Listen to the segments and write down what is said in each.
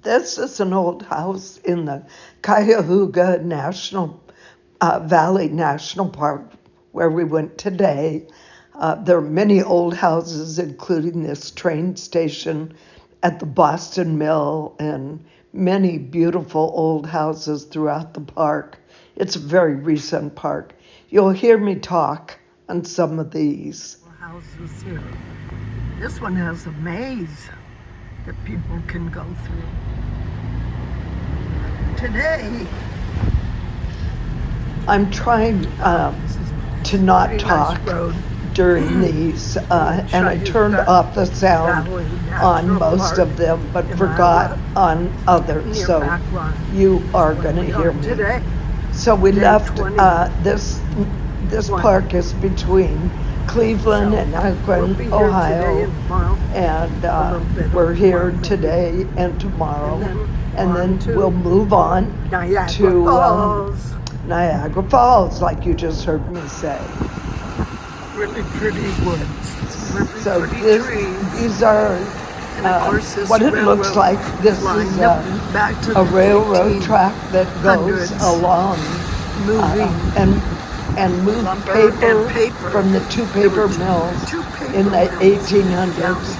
This is an old house in the Cuyahoga Valley National Park where we went today. There are many old houses, including this train station at the Boston Mill and many beautiful old houses throughout the park. It's a very recent park. You'll hear me talk on some of these. Houses here. This one has a maze that people can go through. Today, I'm trying to not talk during these, and I turned off the sound on most of them, but forgot on others, so you are going to hear me. So we left, this park is between Cleveland and Akron, Ohio, and we're here today and tomorrow, and then we'll move on to Niagara Falls, like you just heard me say. Really pretty woods. Really so these are what it looks like. This is a railroad track that goes along and moved paper from the two paper mills in the 1800s,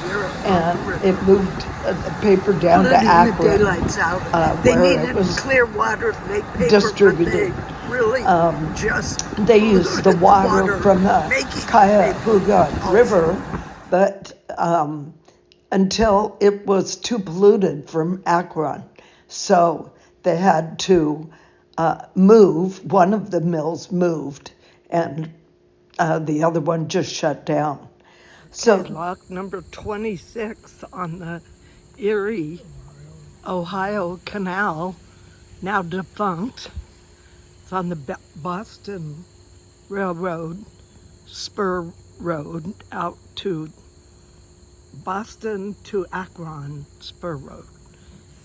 and it moved the paper down to Akron, where it was clear water to make paper distributed. They used the water from the Cuyahoga River, but until it was too polluted from Akron, so they had to move. One of the mills moved, and the other one just shut down. So lock number 26 on the Erie, Ohio Canal, now defunct. It's on the Boston Railroad, Spur Road, out to Boston to Akron Spur Road.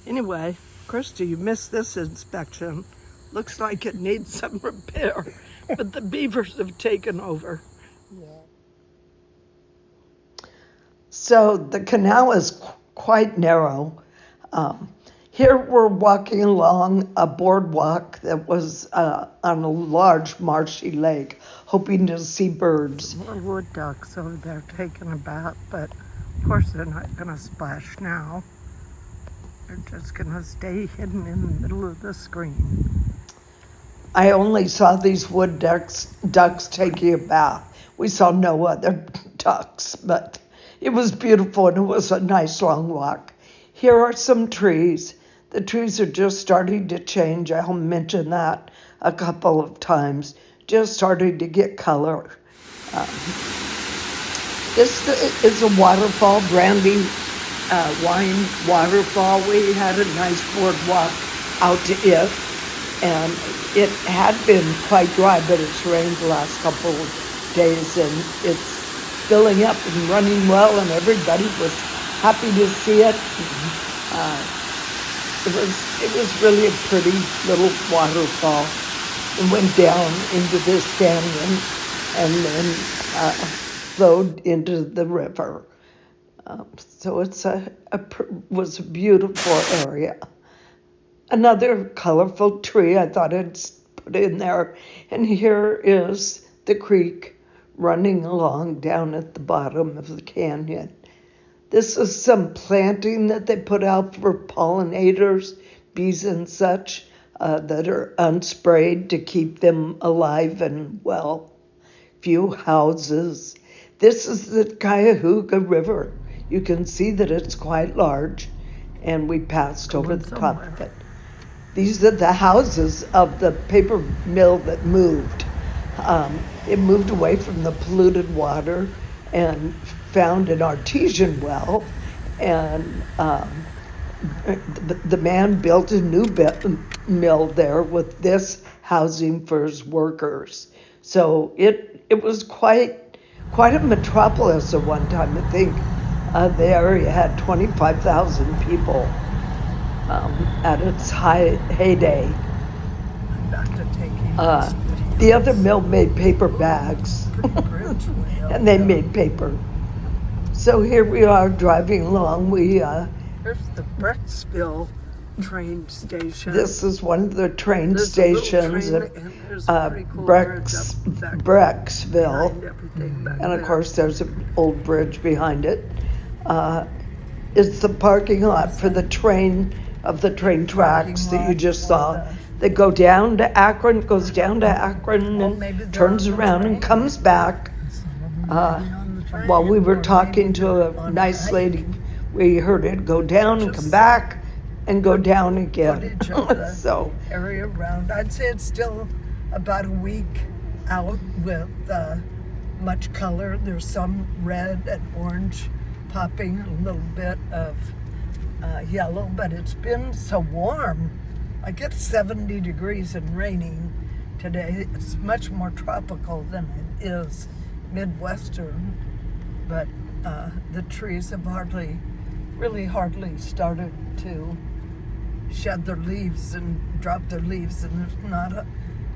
Anyway, Christy, you missed this inspection. Looks like it needs some repair, but the beavers have taken over. Yeah. So the canal is quite narrow. Here we're walking along a boardwalk that was on a large marshy lake, hoping to see birds. More wood ducks over there taking a bath, but of course they're not going to splash now. They're just going to stay hidden in the middle of the screen. I only saw these wood ducks taking a bath. We saw no other ducks, but it was beautiful and it was a nice long walk. Here are some trees. The trees are just starting to change. I'll mention that a couple of times. Just starting to get color. This is a waterfall, Brandy Wine Waterfall. We had a nice boardwalk out to it, and it had been quite dry, but it's rained the last couple of days, and it's filling up and running well, and everybody was happy to see it. It was really a pretty little waterfall. It went down into this canyon and then flowed into the river. So it's was a beautiful area. Another colorful tree I thought I'd put in there. And here is the creek running along down at the bottom of the canyon. This is some planting that they put out for pollinators, bees and such, that are unsprayed to keep them alive and well. Few houses. This is the Cuyahoga River. You can see that it's quite large, and we passed over the top of it. These are the houses of the paper mill that moved. It moved away from the polluted water and found an artesian well, and the man built a new mill there with this housing for his workers. So it was quite a metropolis at one time. I think the area had 25,000 people at its heyday. The other mill made paper bags, and they made paper. So here we are driving along. Here's the Brecksville train station. This is one of the train There's stations a little at train, and there's a pretty cool bridge up back Brecksville. behind everything back And of there. course, there's an old bridge behind it. It's the parking lot for the train tracks that you just saw. They go down to Akron, goes down to Akron, and turns around and comes back. While we were talking to a nice lady, we heard it go down and come back and go down again. So area around. I'd say it's still about a week out with much color. There's some red and orange popping, a little bit of yellow, but it's been so warm. Like it's 70 degrees and raining today. It's much more tropical than it is Midwestern, but the trees have hardly started to shed their leaves and drop their leaves, and there's not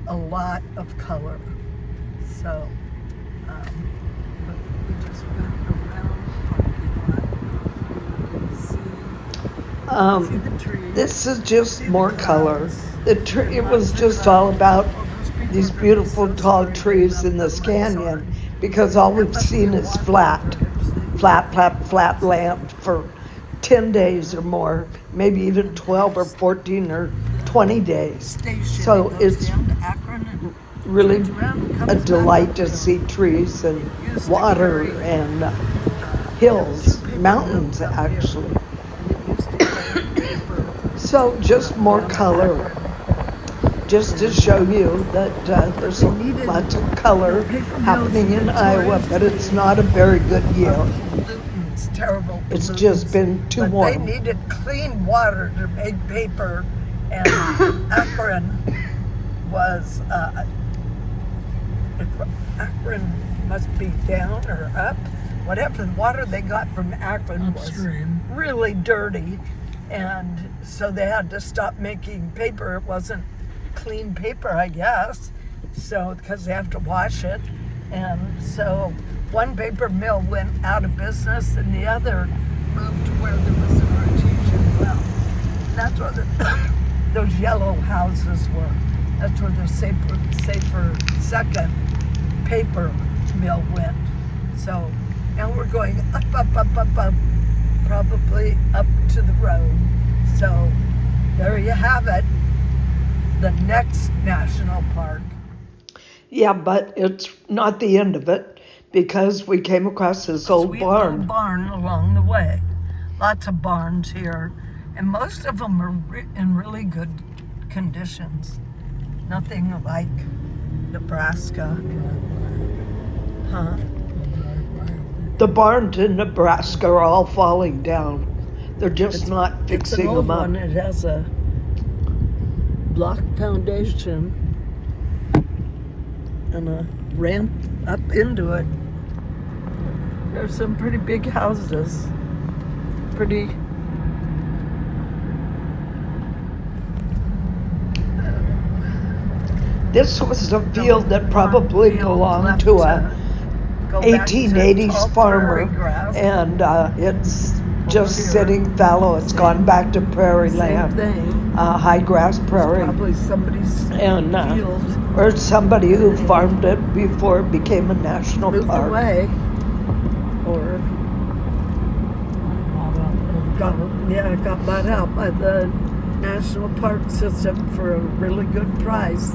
a lot of color. So but we just went around the parking lot. You can see the trees. This is just more color. It was just all about these beautiful tall trees in this canyon, because all we've seen is flat land for 10 days or more, maybe even 12 or 14 or 20 days. So it's really a delight to see trees and water and hills, mountains actually. So just more color, just to show you that there's lots of color happening in Iowa, but it's not a very good year. It's terrible. It's just been too warm. They needed clean water to make paper, and Akron was, Akron must be down or up. Whatever the water they got from Akron was really dirty, and so they had to stop making paper. It wasn't clean paper, I guess, so because they have to wash it. And so one paper mill went out of business, and the other moved to where there was an artesian well. And that's where those yellow houses were. That's where the safer second paper mill went. So now we're going up, probably up to the road. So there you have it, the next national park. Yeah, but it's not the end of it, because we came across this old barn. Little barn along the way. Lots of barns here, and most of them are in really good conditions. Nothing like Nebraska. Huh? The barns in Nebraska are all falling down. They're just not fixing them up. One. It has a block foundation and a ramp up into it. There's some pretty big houses. This was a field that probably belonged to a 1880s farmer, and it's just sitting fallow. It's gone back to prairie land, high grass prairie, probably somebody's and field. Or somebody who farmed it before it became a national Moved park. Away, or got bought out by the national park system for a really good price.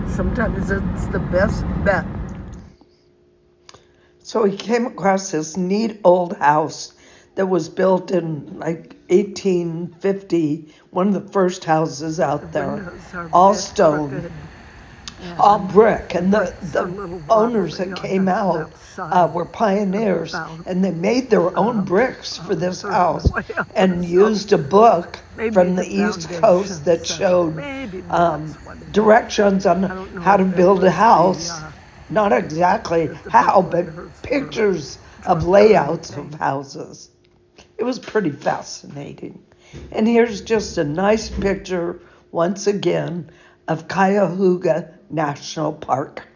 Sometimes it's the best bet. So he came across this neat old house that was built in like 1850, one of the first houses out there, all stone, all brick. And the owners that came out were pioneers, and they made their own bricks for this house and used a book from the East Coast that showed directions on how to build a house. Not exactly how, but pictures of layouts of houses. It was pretty fascinating. And here's just a nice picture, once again, of Cuyahoga National Park.